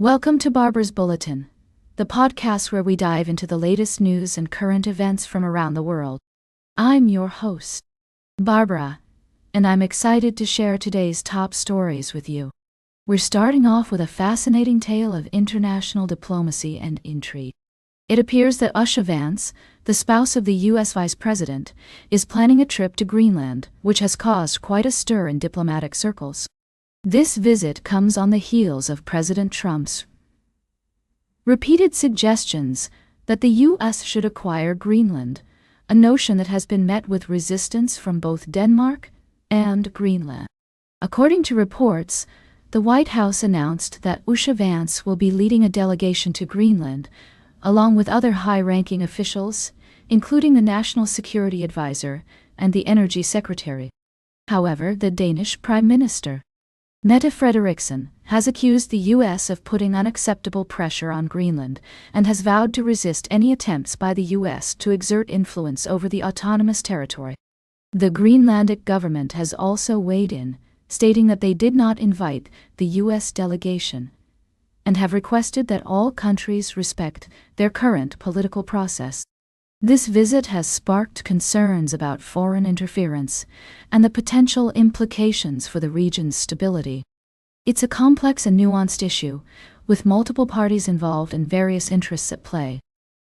Welcome to Barbara's Bulletin, the podcast where we dive into the latest news and current events from around the world. I'm your host, Barbara, and I'm excited to share today's top stories with you. We're starting off with a fascinating tale of international diplomacy and intrigue. It appears that Usha Vance, the spouse of the U.S. Vice President, is planning a trip to Greenland, which has caused quite a stir in diplomatic circles. This visit comes on the heels of President Trump's repeated suggestions that the U.S. should acquire Greenland, a notion that has been met with resistance from both Denmark and Greenland. According to reports, the White House announced that Usha Vance will be leading a delegation to Greenland, along with other high-ranking officials, including the National Security Advisor and the Energy Secretary. However, the Danish Prime Minister, Mette Frederiksen, has accused the U.S. of putting unacceptable pressure on Greenland and has vowed to resist any attempts by the U.S. to exert influence over the autonomous territory. The Greenlandic government has also weighed in, stating that they did not invite the U.S. delegation and have requested that all countries respect their current political process. This visit has sparked concerns about foreign interference and the potential implications for the region's stability. It's a complex and nuanced issue, with multiple parties involved and various interests at play.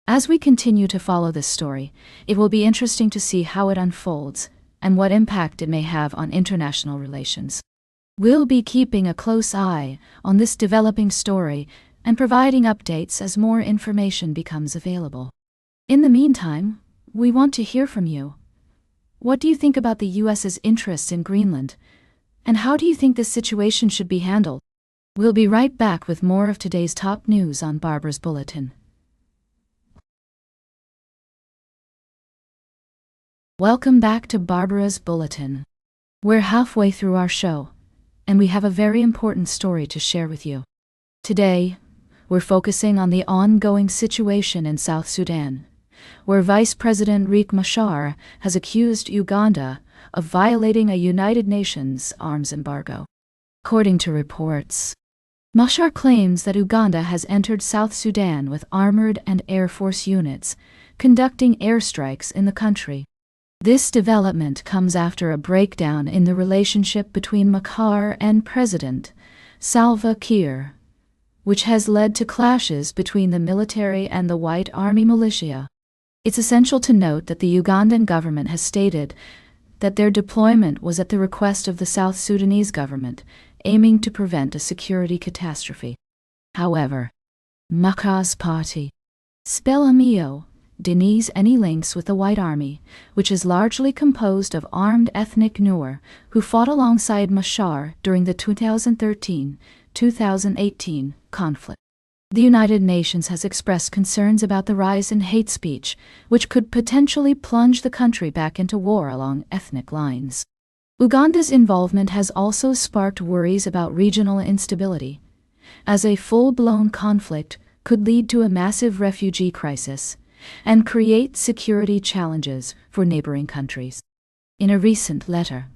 As we continue to follow this story, it will be interesting to see how it unfolds and what impact it may have on international relations. We'll be keeping a close eye on this developing story and providing updates as more information becomes available. In the meantime, we want to hear from you. What do you think about the U.S.'s interest in Greenland? And how do you think this situation should be handled? We'll be right back with more of today's top news on Barbara's Bulletin. Welcome back to Barbara's Bulletin. We're halfway through our show, and we have a very important story to share with you. Today, we're focusing on the ongoing situation in South Sudan, where Vice President Riek Machar has accused Uganda of violating a United Nations arms embargo. According to reports, Machar claims that Uganda has entered South Sudan with armored and Air Force units, conducting airstrikes in the country. This development comes after a breakdown in the relationship between Machar and President Salva Kiir, which has led to clashes between the military and the White Army militia. It's essential to note that the Ugandan government has stated that their deployment was at the request of the South Sudanese government, aiming to prevent a security catastrophe. However, Machar's party, Spellemio, denies any links with the White Army, which is largely composed of armed ethnic Nuer who fought alongside Machar during the 2013-2018 conflict. The United Nations has expressed concerns about the rise in hate speech, which could potentially plunge the country back into war along ethnic lines. Uganda's involvement has also sparked worries about regional instability, as a full-blown conflict could lead to a massive refugee crisis and create security challenges for neighboring countries. In a recent letter,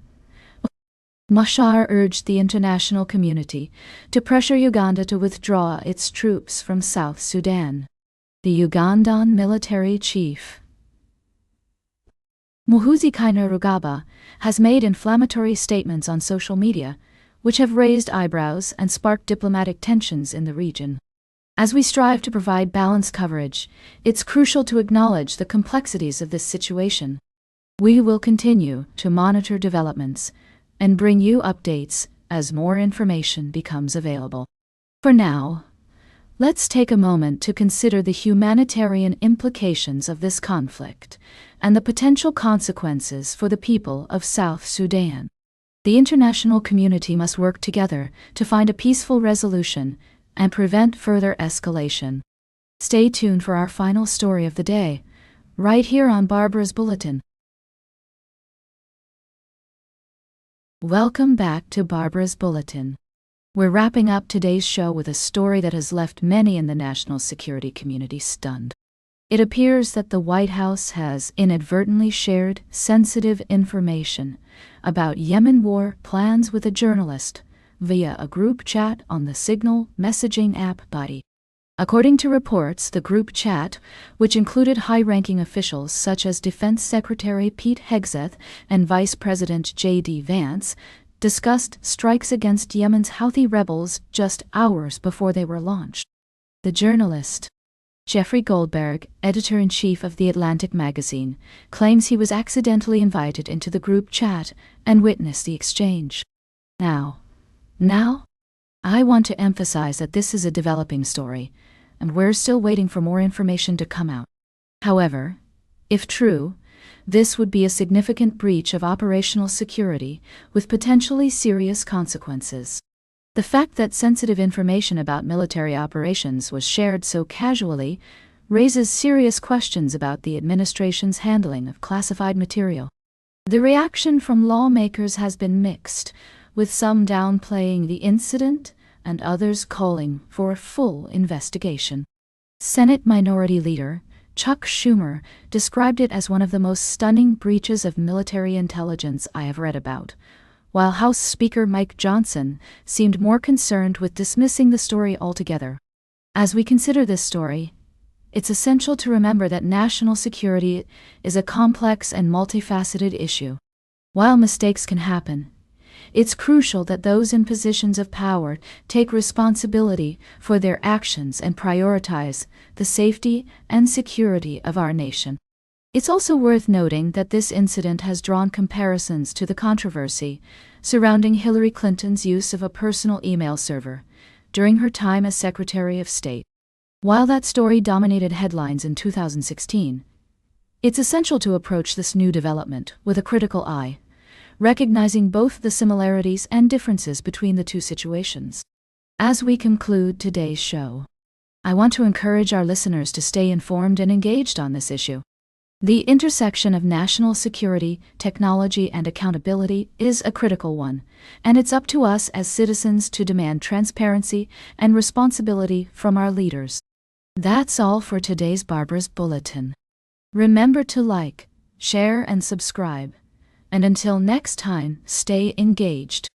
Machar urged the international community to pressure Uganda to withdraw its troops from South Sudan. The Ugandan military chief, Muhoozi Kainerugaba, has made inflammatory statements on social media, which have raised eyebrows and sparked diplomatic tensions in the region. As we strive to provide balanced coverage, it's crucial to acknowledge the complexities of this situation. We will continue to monitor developments and bring you updates as more information becomes available. For now, let's take a moment to consider the humanitarian implications of this conflict and the potential consequences for the people of South Sudan. The international community must work together to find a peaceful resolution and prevent further escalation. Stay tuned for our final story of the day, right here on Barbara's Bulletin. Welcome back to Barbara's Bulletin. We're wrapping up today's show with a story that has left many in the national security community stunned. It appears that the White House has inadvertently shared sensitive information about Yemen war plans with a journalist, via a group chat on the Signal messaging app Buddy. According to reports, the group chat, which included high-ranking officials such as Defense Secretary Pete Hegseth and Vice President J.D. Vance, discussed strikes against Yemen's Houthi rebels just hours before they were launched. The journalist Jeffrey Goldberg, editor-in-chief of The Atlantic magazine, claims he was accidentally invited into the group chat and witnessed the exchange. Now, I want to emphasize that this is a developing story, and we're still waiting for more information to come out. However, if true, this would be a significant breach of operational security with potentially serious consequences. The fact that sensitive information about military operations was shared so casually raises serious questions about the administration's handling of classified material. The reaction from lawmakers has been mixed, with some downplaying the incident and others calling for a full investigation. Senate Minority Leader Chuck Schumer described it as one of the most stunning breaches of military intelligence I have read about, while House Speaker Mike Johnson seemed more concerned with dismissing the story altogether. As we consider this story, it's essential to remember that national security is a complex and multifaceted issue. While mistakes can happen, it's crucial that those in positions of power take responsibility for their actions and prioritize the safety and security of our nation. It's also worth noting that this incident has drawn comparisons to the controversy surrounding Hillary Clinton's use of a personal email server during her time as Secretary of State. While that story dominated headlines in 2016, it's essential to approach this new development with a critical eye, recognizing both the similarities and differences between the two situations. As we conclude today's show, I want to encourage our listeners to stay informed and engaged on this issue. The intersection of national security, technology, and accountability is a critical one, and it's up to us as citizens to demand transparency and responsibility from our leaders. That's all for today's Barbara's Bulletin. Remember to like, share, and subscribe. And until next time, stay engaged.